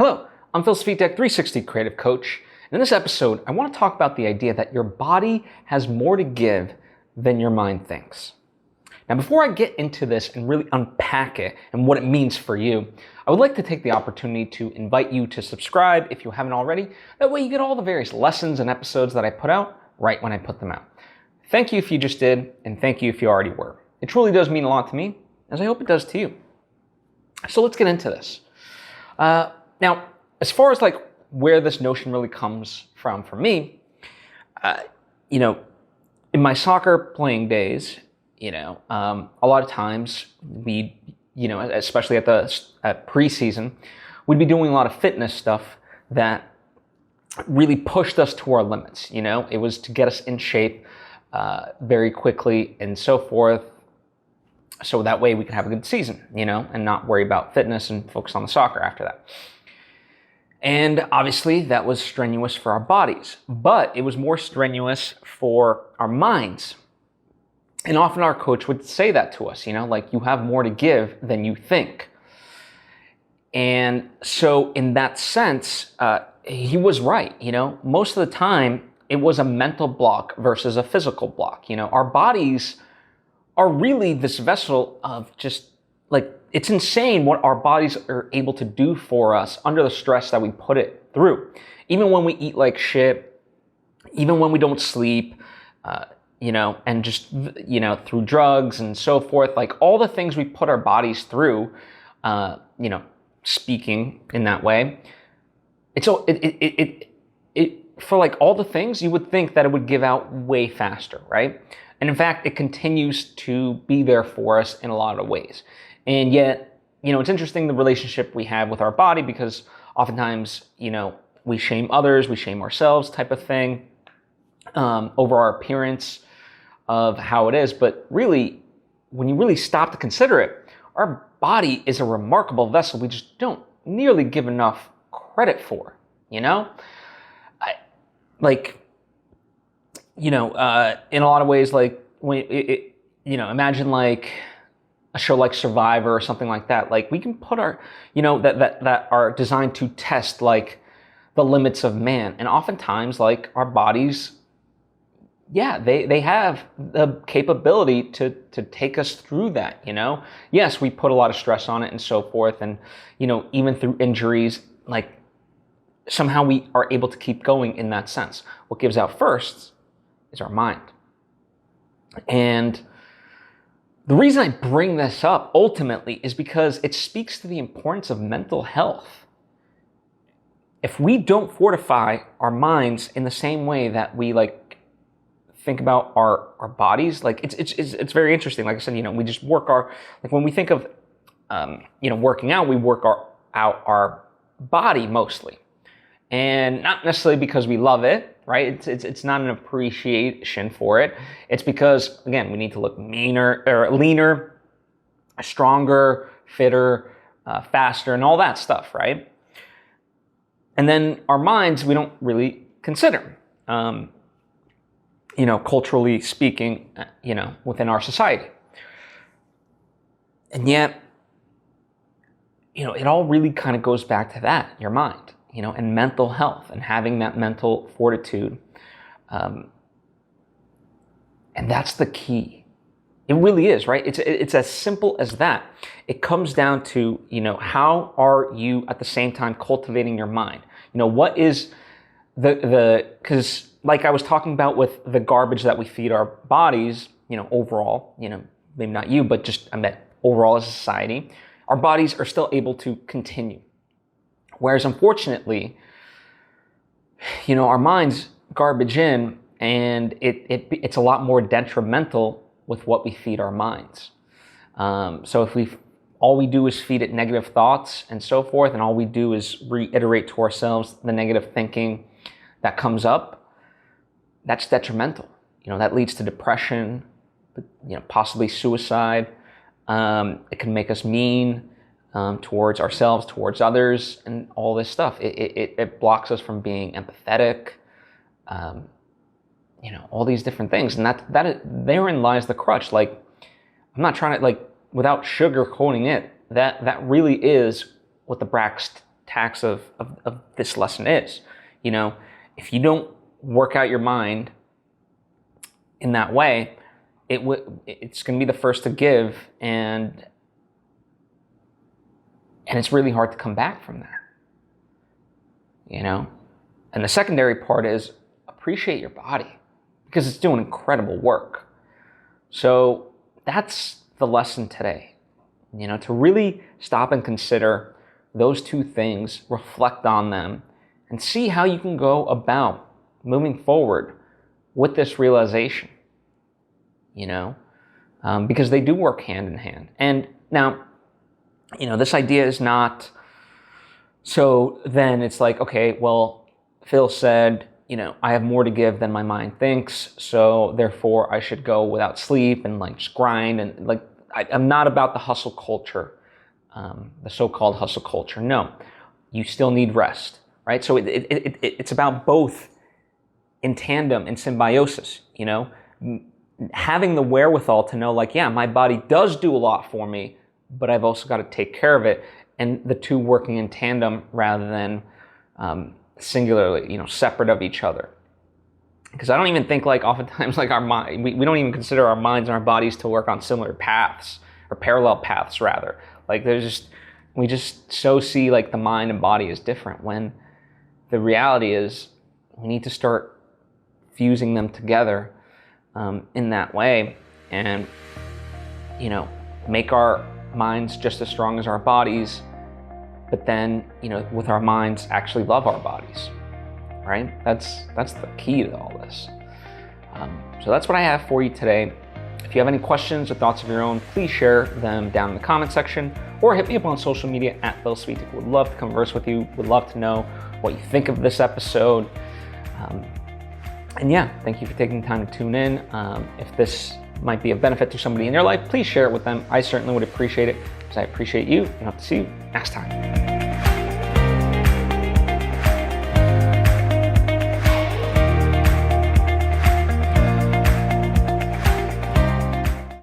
Hello, I'm Svitek, 360 Creative Coach. In this episode, I want to talk about the idea that your body has more to give than your mind thinks. Now, before I get into this and really unpack it and what it means for you, I would like to take the opportunity to invite you to subscribe if you haven't already. That way you get all the various lessons and episodes that I put out right when I put them out. Thank you if you just did, and thank you if you already were. It truly does mean a lot to me, as I hope it does to you. So let's get into this. Now, as far as like where this notion really comes from for me, in my soccer playing days, a lot of times we, especially at preseason, we'd be doing a lot of fitness stuff that really pushed us to our limits. It was to get us in shape very quickly and so forth. So that way we could have a good season, and not worry about fitness and focus on the soccer after that. And obviously that was strenuous for our bodies, but it was more strenuous for our minds. And often our coach would say that to us, like you have more to give than you think. And so in that sense, he was right. Most of the time it was a mental block versus a physical block. Our bodies are really this vessel of just like, it's insane what our bodies are able to do for us under the stress that we put it through. Even when we eat like shit, even when we don't sleep, and just, through drugs and so forth, like all the things we put our bodies through, speaking in that way, for like all the things you would think that it would give out way faster, right? And in fact, it continues to be there for us in a lot of ways. And yet, it's interesting the relationship we have with our body, because oftentimes, we shame others, we shame ourselves type of thing, over our appearance of how it is. But really, when you really stop to consider it, our body is a remarkable vessel we just don't nearly give enough credit for, in a lot of ways, like imagine like a show like Survivor or something like that. Like we can put our, that are designed to test like the limits of man. And oftentimes like our bodies, they have the capability to take us through that, Yes, we put a lot of stress on it and so forth. And, even through injuries, like somehow we are able to keep going in that sense. What gives out first is our mind. And the reason I bring this up ultimately is because it speaks to the importance of mental health. If we don't fortify our minds in the same way that we like think about our bodies, like it's very interesting. Like I said, we just work when we think of working out, we work out our body mostly. And not necessarily because we love it, right? It's not an appreciation for it. It's because, again, we need to look leaner, stronger, fitter, faster, and all that stuff, right? And then our minds, we don't really consider, culturally speaking, within our society. And yet, it all really kind of goes back to that, your mind. And mental health and having that mental fortitude. And that's the key. It really is, right? It's as simple as that. It comes down to, how are you at the same time cultivating your mind? What is because like I was talking about with the garbage that we feed our bodies, overall, maybe not you, but just I meant overall as a society, our bodies are still able to continue. Whereas unfortunately, our minds garbage in, and it's a lot more detrimental with what we feed our minds. So if all we do is feed it negative thoughts and so forth, and all we do is reiterate to ourselves the negative thinking that comes up, that's detrimental. That leads to depression, possibly suicide. It can make us mean. Towards ourselves, towards others, and all this stuff. It blocks us from being empathetic, all these different things. And therein lies the crutch. Like, I'm not trying to, like, without sugarcoating it, that really is what the brass tax of this lesson is. If you don't work out your mind in that way, it's going to be the first to give, and it's really hard to come back from that. And the secondary part is appreciate your body, because it's doing incredible work. So that's the lesson today, to really stop and consider those two things, reflect on them, and see how you can go about moving forward with this realization, because they do work hand in hand. And now, this idea is not, so then it's like, okay, well, Phil said, I have more to give than my mind thinks, so therefore I should go without sleep and just grind. And I'm not about the hustle culture, the so-called hustle culture. No, you still need rest, right? So it's about both in tandem, in symbiosis, having the wherewithal to know, yeah, my body does do a lot for me, but I've also got to take care of it, and the two working in tandem rather than singularly, separate of each other. Because I don't even think oftentimes our mind, we don't even consider our minds and our bodies to work on similar paths, or parallel paths rather. We just so see the mind and body as different, when the reality is we need to start fusing them together in that way, and make our minds just as strong as our bodies, but then with our minds actually love our bodies, right? That's the key to all this. So that's what I have for you today. If you have any questions or thoughts of your own, please share them down in the comment section, or hit me up on social media at Phil Svitek. Would love to converse with you. Would love to know what you think of this episode. And yeah, thank you for taking the time to tune in. If this might be of benefit to somebody in your life, please share it with them. I certainly would appreciate it, because I appreciate you, and I'll see you next time.